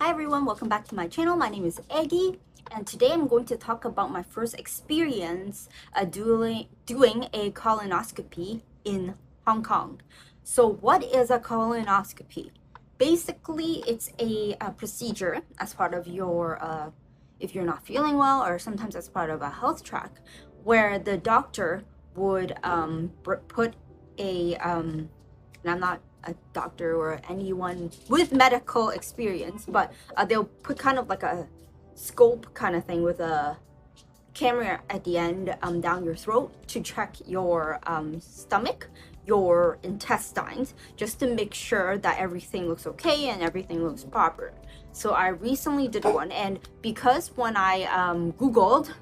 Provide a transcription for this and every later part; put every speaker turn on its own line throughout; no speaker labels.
Hi everyone, welcome back to my channel. My name is Aggie, and today I'm going to talk about my first experience doing a colonoscopy in Hong Kong. So what is a colonoscopy? Basically, it's a procedure as part of your, if you're not feeling well, or sometimes as part of a health track, where the doctor would put a, and I'm not a doctor or anyone with medical experience, but they'll put kind of like a scope kind of thing with a camera at the end down your throat to check your stomach, your intestines, just to make sure that everything looks okay and everything looks proper. So I recently did one, and because when I Googled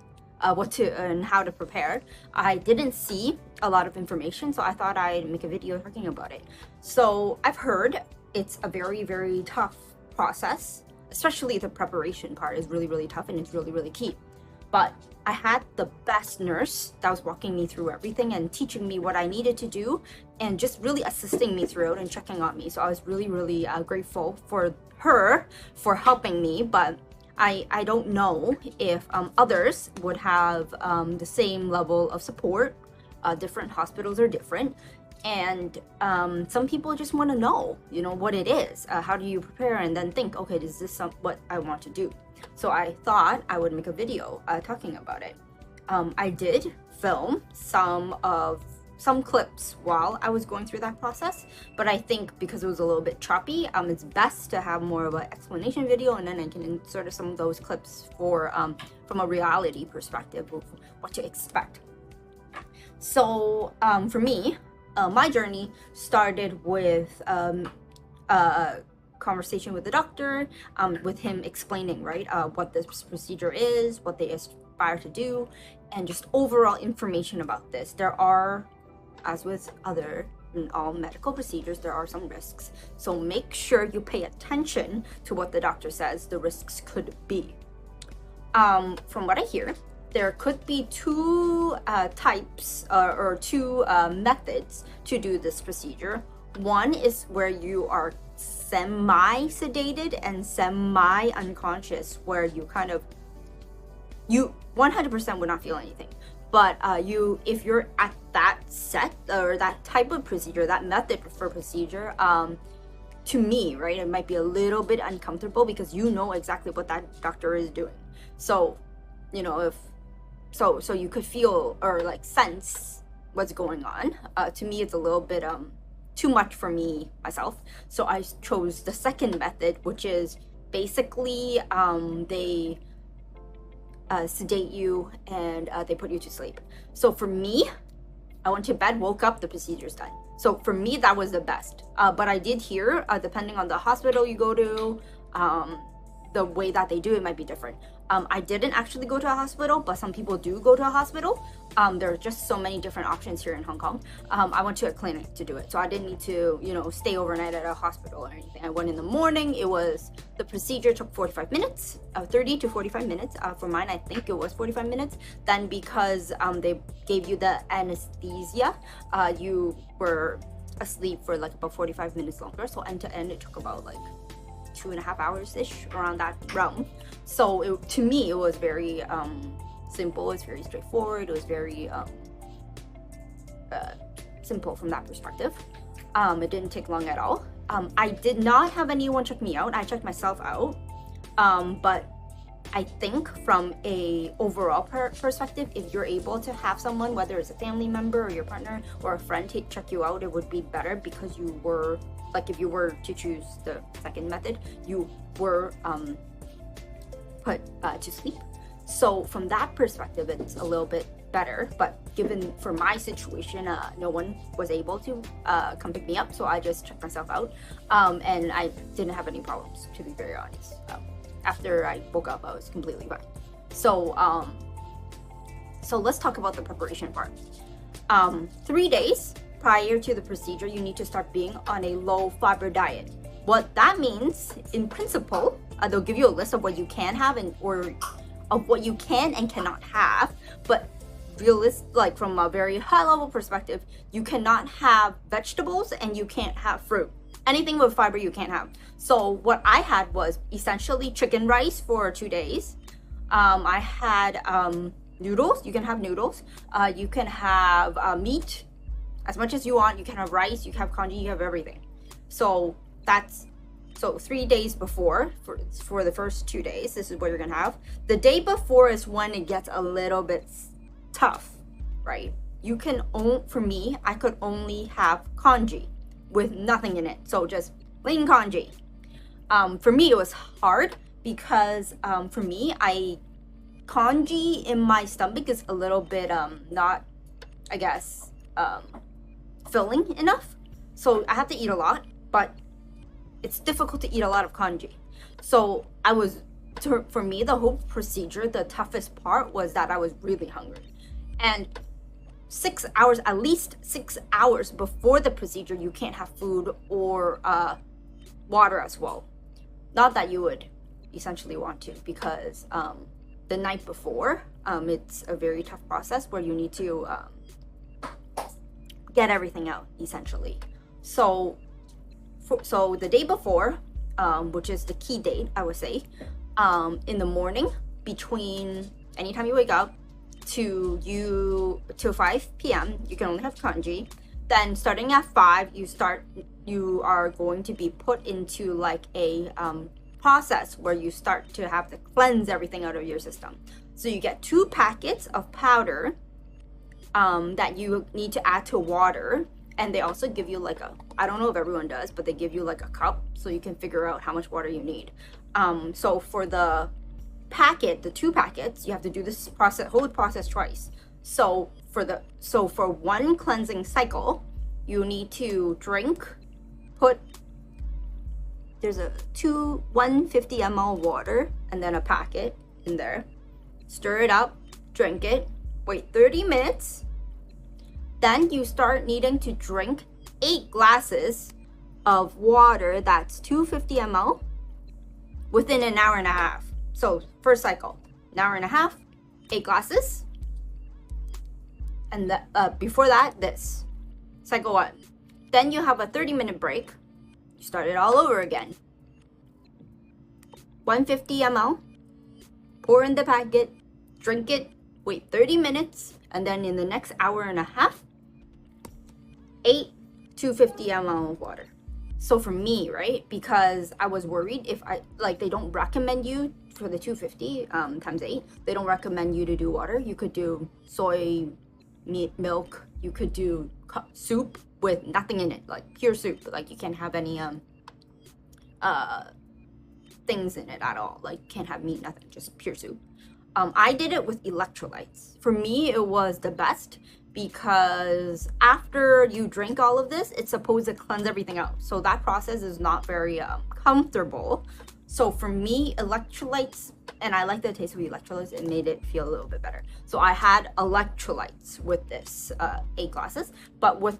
what to and how to prepare, I didn't see a lot of information, so I thought I'd make a video talking about it. So I've heard it's a very, very tough process, especially the preparation part is really, really tough, and it's really, really key. But I had the best nurse that was walking me through everything and teaching me what I needed to do and just really assisting me throughout and checking on me. So I was really, really grateful for her for helping me. But I don't know if others would have the same level of support. Different hospitals are different, and some people just want to know, what it is. How do you prepare, and then think, okay, is this what I want to do? So I thought I would make a video talking about it. I did film some clips while I was going through that process, but I think because it was a little bit choppy, it's best to have more of an explanation video, and then I can insert some of those clips for from a reality perspective of what to expect. So for me, my journey started with a conversation with the doctor, with him explaining, right, what this procedure is, what they aspire to do, and just overall information about this. There are, as with all medical procedures, there are some risks. So make sure you pay attention to what the doctor says the risks could be. From what I hear, there could be two types or two methods to do this procedure. One is where you are semi-sedated and semi-unconscious, where you 100% would not feel anything. But if you're at that set or that type of procedure, that method for procedure, to me, right, it might be a little bit uncomfortable because you know exactly what that doctor is doing. So, so you could feel or like sense what's going on. To me, it's a little bit too much for me myself. So I chose the second method, which is basically they sedate you and they put you to sleep. So for me, I went to bed, woke up, the procedure's done. So for me, that was the best. But I did hear, depending on the hospital you go to, the way that they do it might be different. I didn't actually go to a hospital, but some people do go to a hospital. There are just so many different options here in Hong Kong. I went to a clinic to do it, so I didn't need to, stay overnight at a hospital or anything. I went in the morning. The procedure took 45 minutes, 30 to 45 minutes. For mine, I think it was 45 minutes. Then because they gave you the anesthesia, you were asleep for like about 45 minutes longer. So end to end, it took about like 2.5 hours-ish, around that realm. So to me, it was very simple. It's very straightforward. It was very simple from that perspective. It didn't take long at all. I did not have anyone check me out. I checked myself out. But I think from a overall perspective, if you're able to have someone, whether it's a family member or your partner or a friend, to check you out, it would be better, because you were, like, if you were to choose the second method, you were put to sleep. So from that perspective, it's a little bit better. But given for my situation, no one was able to come pick me up, so I just checked myself out, and I didn't have any problems, to be very honest. After I woke up, I was completely fine. So so let's talk about the preparation part. 3 days prior to the procedure, you need to start being on a low fiber diet. What that means, in principle, they'll give you a list of what you can have or of what you can and cannot have. But like from a very high level perspective, you cannot have vegetables and you can't have fruit. Anything with fiber you can't have. So what I had was essentially chicken rice for 2 days. I had noodles. You can have noodles. You can have meat as much as you want. You can have rice. You can have congee. You have everything. So 3 days before for the first 2 days, this is what you're gonna have. The day before is when it gets a little bit tough, right? For me, I could only have congee with nothing in it. So just plain congee. For me, it was hard because for me, congee in my stomach is a little bit not, I guess, filling enough. So I have to eat a lot, but it's difficult to eat a lot of congee. So for me, the whole procedure, the toughest part was that I was really hungry. And at least 6 hours before the procedure, you can't have food or water as well. Not that you would essentially want to, because the night before, it's a very tough process where you need to get everything out, essentially. So the day before, which is the key date, I would say, in the morning, between anytime you wake up to 5 p.m., you can only have congee. Then starting at 5, you are going to be put into like a process where you start to have to cleanse everything out of your system. So you get 2 packets of powder that you need to add to water. And they also give you like I don't know if everyone does, but they give you like a cup so you can figure out how much water you need. So for the 2 packets, you have to do this whole process twice. So for one cleansing cycle, you need to there's 150 ml water and then a packet in there. Stir it up, drink it, wait 30 minutes. Then you start needing to drink 8 glasses of water that's 250 ml within an hour and a half. So first cycle, an hour and a half, 8 glasses. And before that, this. Cycle 1. Then you have a 30-minute break. You start it all over again. 150 ml, pour in the packet, drink it, wait 30 minutes, and then in the next hour and a half, 8 250 ml of water. So for me, right, because I was worried if they don't recommend you for the 250 times 8, they don't recommend you to do water. You could do soy milk, you could do soup with nothing in it, like pure soup. Like you can't have any things in it at all, like can't have meat, nothing, just pure soup. I did it with electrolytes. For me, it was the best because after you drink all of this, it's supposed to cleanse everything out. So that process is not very comfortable. So for me, electrolytes, and I like the taste of electrolytes, it made it feel a little bit better. So I had electrolytes with this 8 glasses, but with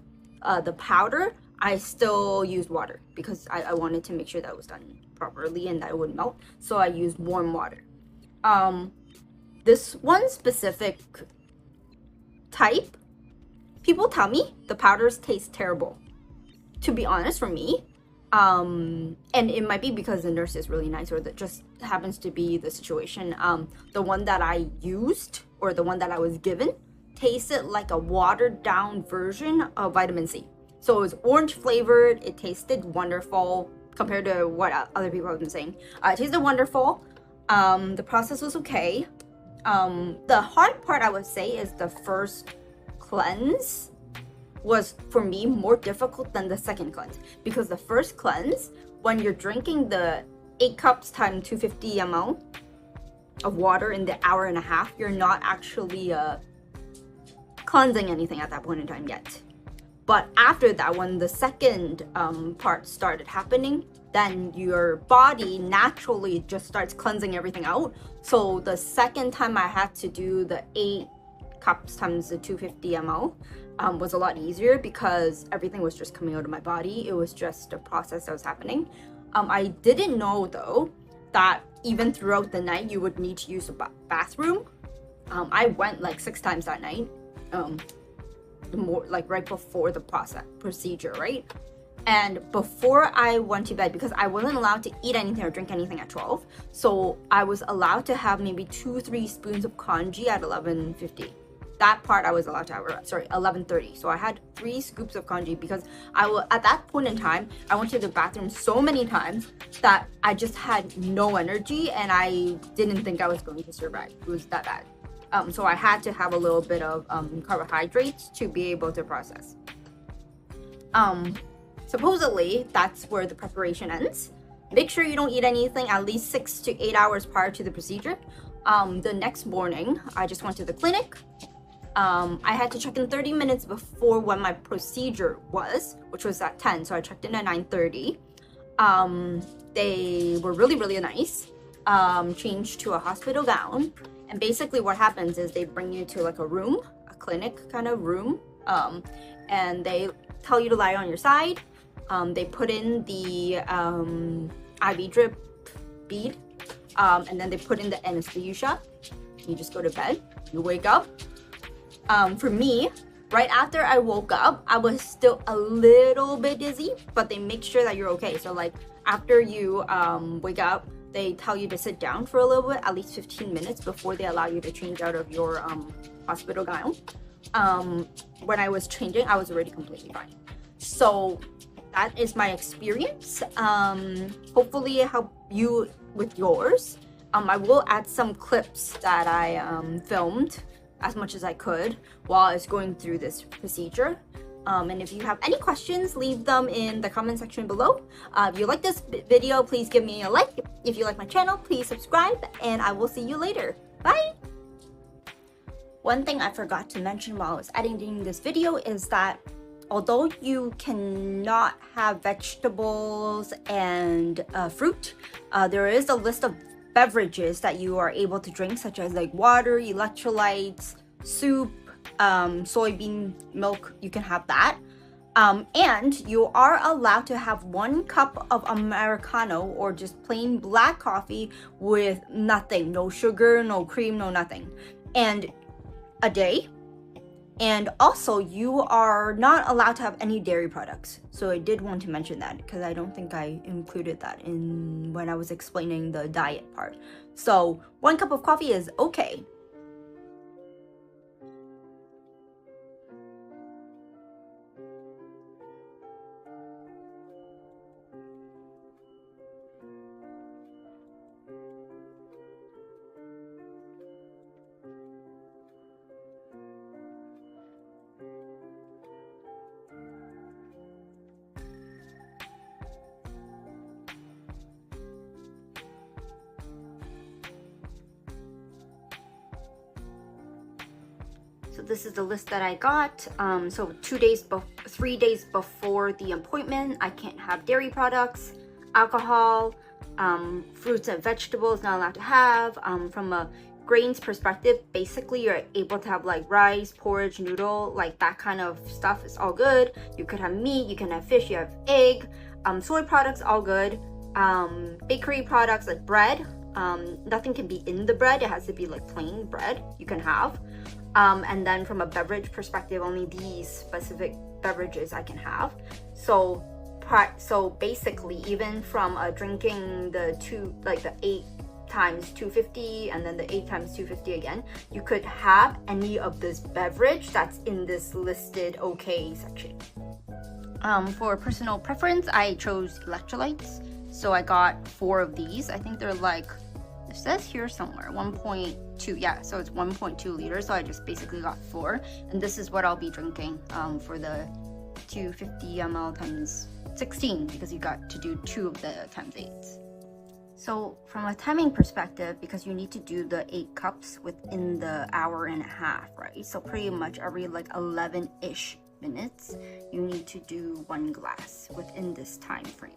the powder, I still used water because I wanted to make sure that it was done properly and that it wouldn't melt. So I used warm water. This one specific type, people tell me the powders taste terrible. To be honest, for me, and it might be because the nurse is really nice, or that just happens to be the situation. The one that I used, or the one that I was given, tasted like a watered down version of vitamin C. So it was orange flavored. It tasted wonderful compared to what other people have been saying. It tasted wonderful. The process was okay. The hard part, I would say, is the first cleanse was, for me, more difficult than the second cleanse, because the first cleanse, when you're drinking the 8 cups times 250 ml of water in the hour and a half, you're not actually cleansing anything at that point in time yet. But after that, when the second part started happening, then your body naturally just starts cleansing everything out. So the second time I had to do the 8 cups times the 250 ml was a lot easier because everything was just coming out of my body. It was just a process that was happening. I didn't know though that even throughout the night you would need to use a bathroom. I went like 6 times that night, right before the procedure, right? And before I went to bed, because I wasn't allowed to eat anything or drink anything at 12, so I was allowed to have maybe 2-3 spoons of congee at 11:50. That part I was allowed to have, sorry, 11:30. So I had 3 scoops of congee because at that point in time, I went to the bathroom so many times that I just had no energy and I didn't think I was going to survive. It was that bad. So I had to have a little bit of carbohydrates to be able to process. Supposedly, that's where the preparation ends. Make sure you don't eat anything at least 6 to 8 hours prior to the procedure. The next morning, I just went to the clinic. I had to check in 30 minutes before when my procedure was, which was at 10, so I checked in at 9:30. They were really, really nice. Changed to a hospital gown. And basically what happens is they bring you to like a room, a clinic kind of room, and they tell you to lie on your side. They put in the IV drip bead, and then they put in the anesthesia. You just go to bed, you wake up. For me, right after I woke up, I was still a little bit dizzy, but they make sure that you're okay. So like after you wake up, they tell you to sit down for a little bit, at least 15 minutes before they allow you to change out of your hospital gown. When I was changing, I was already completely fine. So that is my experience. Hopefully it helped you with yours. I will add some clips that I filmed as much as I could while I was going through this procedure. And if you have any questions, leave them in the comment section below. If you like this video, please give me a like. If you like my channel, please subscribe, and I will see you later. Bye! One thing I forgot to mention while I was editing this video is that although you cannot have vegetables and fruit, there is a list of beverages that you are able to drink, such as like water, electrolytes, soup, soybean milk. You can have that. And you are allowed to have 1 cup of Americano or just plain black coffee with nothing, no sugar, no cream, no nothing, and a day. And also you are not allowed to have any dairy products. So I did want to mention that because I don't think I included that in when I was explaining the diet part. So 1 cup of coffee is okay. So this is the list that I got. So 3 days before the appointment, I can't have dairy products, alcohol, fruits and vegetables not allowed to have. From a grains perspective, basically you're able to have like rice, porridge, noodle, like that kind of stuff is all good. You could have meat, you can have fish, you have egg, soy products, all good. Bakery products like bread, nothing can be in the bread, it has to be like plain bread you can have. And then from a beverage perspective, only these specific beverages I can have. So basically, even from drinking the 8 times 250 and then the 8 times 250 again, you could have any of this beverage that's in this listed okay section. For personal preference, I chose electrolytes. So I got 4 of these. I think they're like, it says here somewhere 1.2, yeah, so it's 1.2 liters. So I just basically got 4, and this is what I'll be drinking for the 250 ml times 16, because you got to do 2 of the times 8s. So from a timing perspective, because you need to do the 8 cups within the hour and a half, right? So pretty much every like 11-ish minutes, you need to do 1 glass within this time frame.